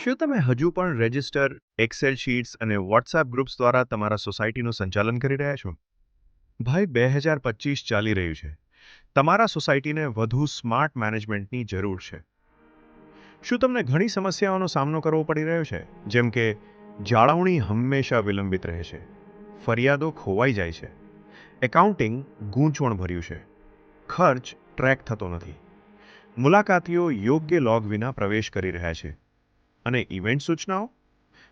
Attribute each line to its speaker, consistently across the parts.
Speaker 1: શું તમે હજુ પણ રજિસ્ટર, એક્સેલ શીટ્સ અને વોટ્સએપ ગ્રુપ્સ દ્વારા તમારા સોસાયટીનું સંચાલન કરી રહ્યા છો? ભાઈ 2025 ચાલી રહ્યું છે. તમારા સોસાયટીને વધુ સ્માર્ટ મેનેજમેન્ટની જરૂર છે. શું તમને ઘણી સમસ્યાઓનો સામનો કરવો પડી રહ્યો છે? જેમ કે જાળવણી હંમેશા વિલંબિત રહે છે, ફરિયાદો ખોવાઈ જાય છે, એકાઉન્ટિંગ ગૂંચવણભર્યું છે, ખર્ચ ટ્રેક થતો નથી, મુલાકાતીઓ યોગ્ય લોગ વિના પ્રવેશ કરી રહ્યા છે, અને ઇવેન્ટ સૂચનાઓ,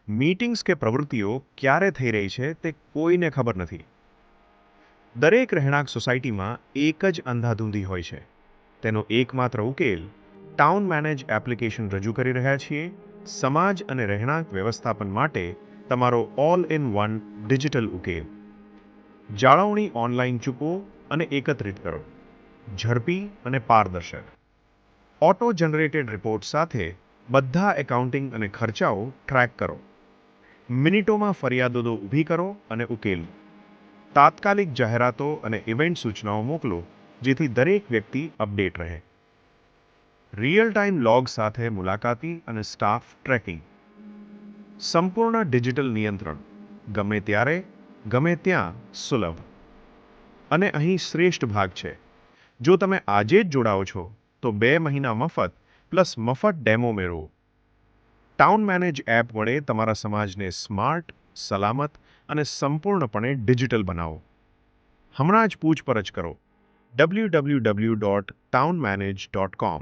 Speaker 1: મીટિંગ્સ કે પ્રવૃત્તિઓ ક્યારે થઈ રહી છે તે કોઈને ખબર નથી. દરેક રહેણાંક સોસાયટીમાં એક જ અંધાધૂંધી હોય છે. તેનો એકમાત્ર ઉકેલ ટાઉન મેનેજ એપ્લિકેશન રજૂ કરી રહ્યા છીએ. સમાજ અને રહેણાંક વ્યવસ્થાપન માટે તમારો ઓલ ઇન વન ડિજિટલ ઉકેલ. જાળવણી ઓનલાઈન ચૂકવો અને એકત્રિત કરો. ઝડપી અને પારદર્શક. ઓટો જનરેટેડ રિપોર્ટ સાથે બધા એકાઉન્ટિંગ અને ખર્ચાઓ ટ્રેક કરો. મિનિટોમાં ફરિયાદો ઊભી કરો અને ઉકેલો. તાત્કાલિક જાહેરાતો અને ઇવેન્ટ સૂચનાઓ મોકલો, જેથી દરેક વ્યક્તિ અપડેટ રહે. રિયલ ટાઈમ લોગ સાથે મુલાકાતી અને સ્ટાફ ટ્રેકિંગ. સંપૂર્ણ ડિજિટલ નિયંત્રણ. ગમે ત્યારે, ગમે ત્યાં સુલભ. અને અહીં શ્રેષ્ઠ ભાગ છે. જો તમે આજે જ જોડાઓ છો, તો 2 મહિના મફત પ્લસ મફત ડેમો મેળવો. ટાઉન મેનેજ એપ વડે તમારા સમાજને સ્માર્ટ, સલામત અને સંપૂર્ણપણે ડિજિટલ બનાવો. હમણાં જ પૂછપરછ કરો. www.townmanage.com